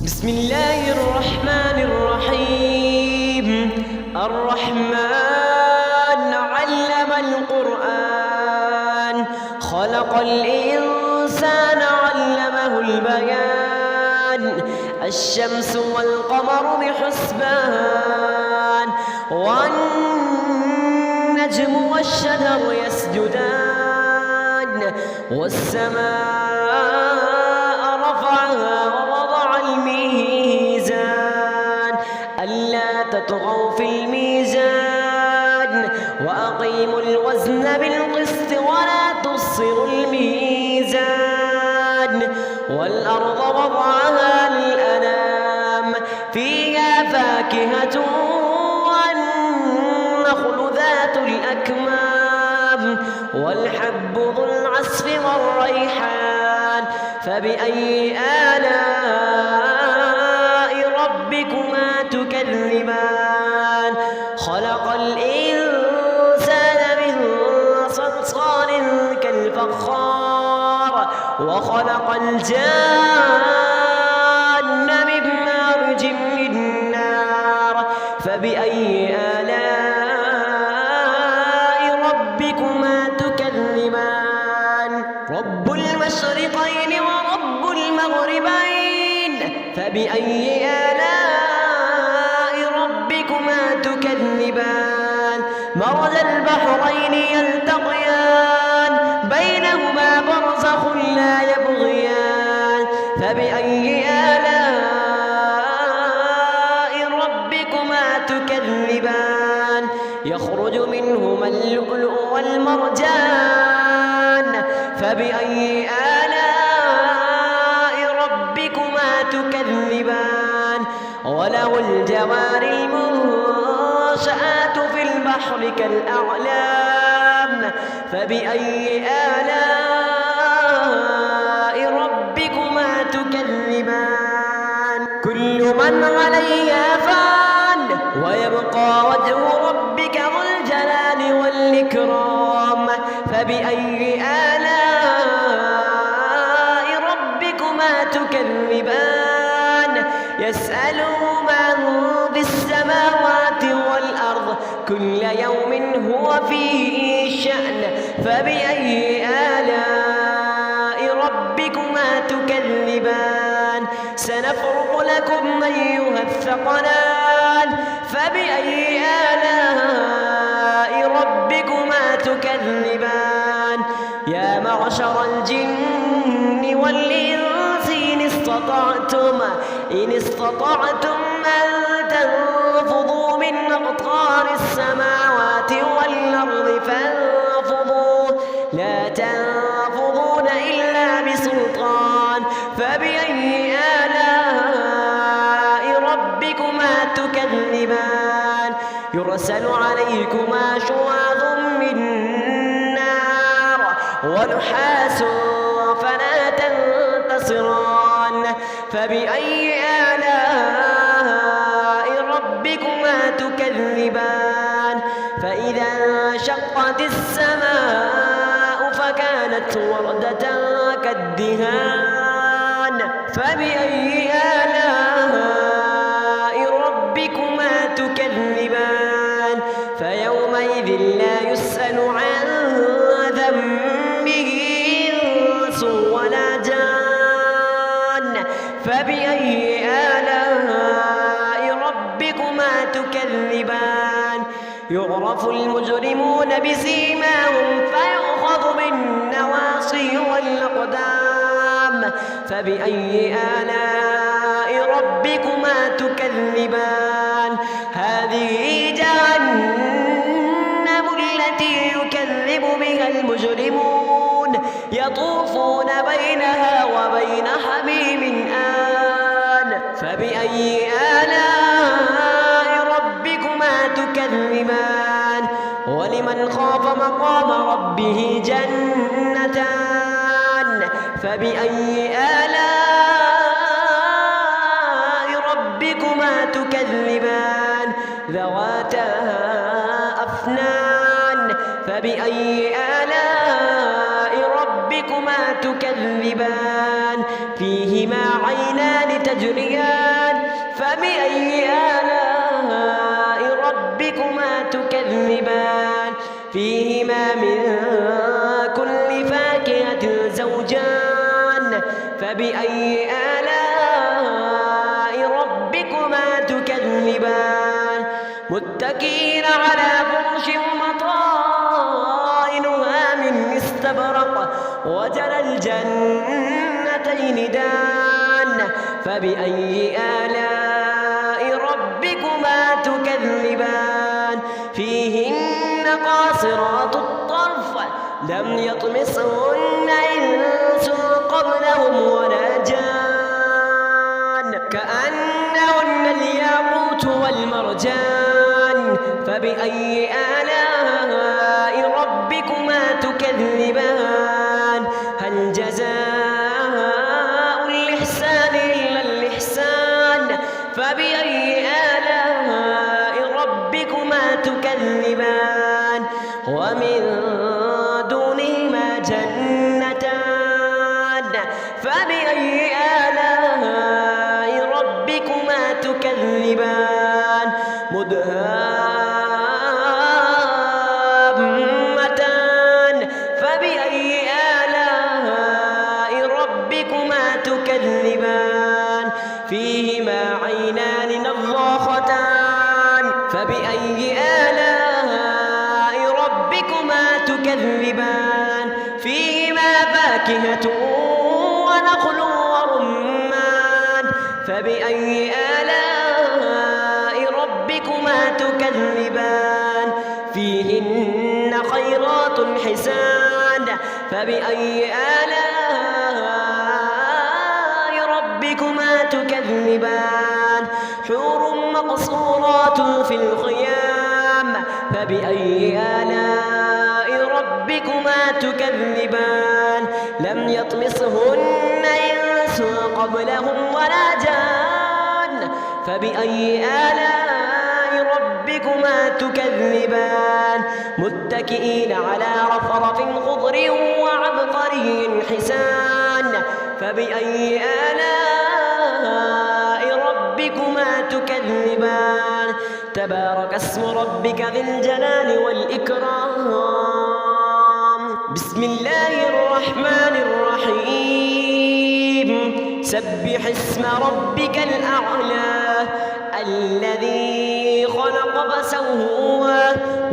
بسم الله الرحمن الرحيم. الرحمن علم القرآن، خلق الإنسان علمه البيان. الشمس والقمر بحسبان، والنجم والشجر يسجدان. والسماء رفعها ووضع الميزان ألا تطغوا في الميزان وأقيموا الوزن بالقسط ولا تخسروا الميزان. والأرض وضعها للأنام، فيها فاكهة والنخل ذات الأكمام والحب ذو العصف والريحان. فبأي آلاء ربكما تكذبان؟ خلق الإنسان من صلصال كالفخار، وخلق الجان من مارج من نار. فبأي آلاء ربكما تكذبان؟ رب المشرقين ورب المغربين، فبأي آلاء ربكما تكذبان؟ مرج البحرين يلتقيان، بينهما برزخ لا يبغيان. فبأي آلاء ربكما تكذبان؟ يخرج منهما اللؤلؤ والمرجان. فبأي آلاء ربكما تكذبان؟ وله الجوار المنشآت في البحر كالأعلام. فبأي آلاء ربكما تكذبان؟ كل من عليها فان، ويبقى وجه ربك ذو الجلال والإكرام. فبأي آلاء ربكما تكذبان؟ يسأله من في السماوات والأرض، كل يوم هو في شأن. فبأي آلاء ربكما تكذبان؟ سنفرغ لكم أيها الثقلان. فبأي آلاء ربكما تكذبان؟ يا معشر الجن والإنس إن استطعتم أن تنفضوا من أقطار السماوات والأرض فانفضوا، لا تنفضون إلا بسلطان. فبأي آلاء ربكما تكذبان؟ يرسل عليكما شواظ من نار ونحاس فلا تنتصران. فبأي آلاء ربكما تكذبان؟ فإذا انشقت السماء فكانت وردة كالدهان. فبأي آلاء ربكما تكذبان؟ فيومئذ لا يسأل عن ذنبه إنس ولا جان. فبأي آلاء ربكما تكذبان؟ يعرف المجرمون بسيماهم فيؤخذ بالنواصي والأقدام. فبأي آلاء ربكما تكذبان؟ هذه جهنم التي يكذب بها المجرمون، يطوفون بينها وبين حميم آن. فبأي آلاء ربكما تكذبان؟ ولمن خاف مقام ربه جنتان. فبأي آلاء ربكما تكذبان؟ ذواتا أفنان. فبأي آلاء ربكما تكذبان؟ فيهما عينان تجريان فبأي آلاء ربكما تكذبان فيهما من كل فاكهة زوجان فبأي آلاء ربكما تكذبان متكئين على فرش مطائنها من استبرق وجنى الجنتين دان فبأي آلاء ربكما تكذبان فيهن قاصرات الطرف لم يطمسهن إنس قبلهم ولا جان كأنهن الياقوت والمرجان فبأي آلاء ربكما تكذبان هل جزاء الإحسان إلا الإحسان فبأي آلاء ربكما تكذبان ومن دونهما جنتان فبأي آلاء ربكما تكذبان مدهامتان فبأي آلاء ربكما تكذبان فيهما عينان نضاختان فبأي آلاء ربكما تكذبان فيهما فاكهة ونخل ورمان فبأي آلاء ربكما تكذبان فيهن خيرات حسان فبأي آلاء ربكما تكذبان حور مقصورات في الخيام فبأي آلاء ربكما تكذبان لم يطمسهن إنس قبلهم ولا جان فبأي آلاء ربكما تكذبان متكئين على رفرف خضر وعبقري حسان فبأي آلاء ربكما تكذبان تبارك اسم ربك ذي الجلال والإكرام بسم الله الرحمن الرحيم سبح اسم ربك الأعلى الذي خلق فسوى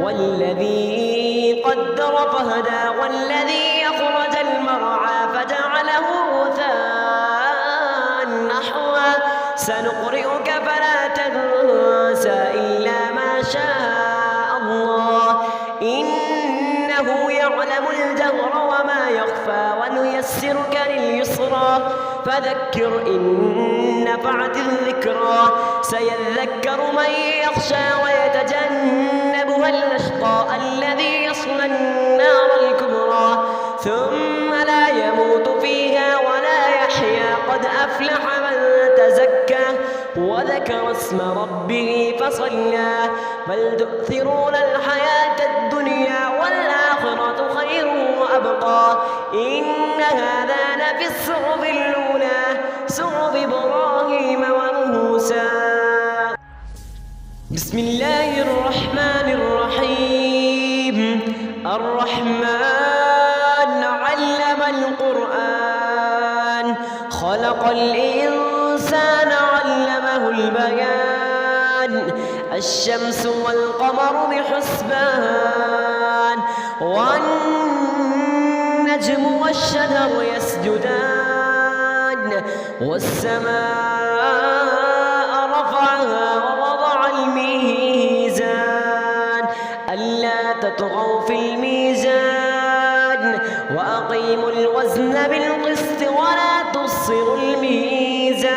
والذي قدر فهدى والذي أخرج المرعى فجعله غثاء نحوا سنقرئك فلا تنسى إلا ما شاء الله إنه يعلم الجهر وما يخفى ونيسرك لليسرى فذكر إن نفعت الذكرى سيذكر من يخشى ويتجنبها الأشقى الذي يصلى النار الكبرى ثم لا يموت فيها ولا يحيا قد أفلح من تزكى وذكر اسم ربه فصلى بل تؤثرون الحياة الدنيا والآخرة خير وأبقى إن هذا لفي الصحف الأولى صحف إبراهيم وموسى بسم الله الرحمن الرحيم الرحمن علم القرآن خلق الإنسان علمه البيان الشمس والقمر بحسبان والنجم والشجر يسجدان والسماء رفعها ووضع الميزان ألا تطغوا في الميزان وأقيموا الوزن بالقسط ولا تخسروا الميزان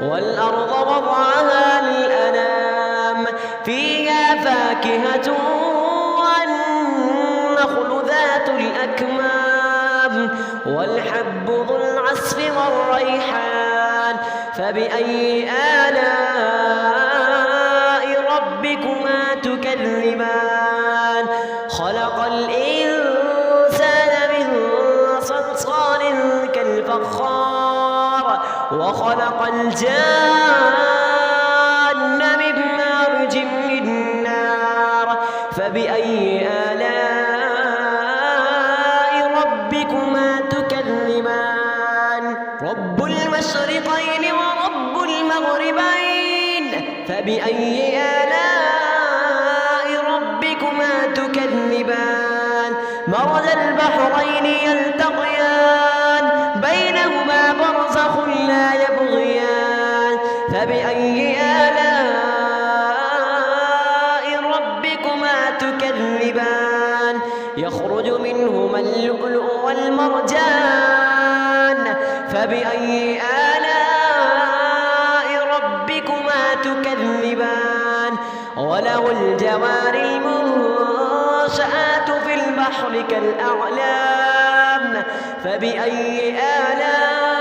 والأرض وضعها للأنام فيها فاكهة والنخل ذات الأكمام والحب ذو العصف والريحان فبأي آلاء ربكما تكذبان خلق الإنسان من صلصال كالفخار وخلق الجان من مارج من نار فبأي آلاء ربكما تكذبان رب المشرقين ورب المغربين فبأي آلاء ربكما تكذبان مرج البحرين يلتقيان بينهما برزخ لا يبغيان فبأي آلاء ربكما تكذبان يخرج منهما اللؤلؤ والمرجان فبأي آلاء ربكما تكذبان وله الجوار المنشآت في البحر كالأعلام فبأي آلاء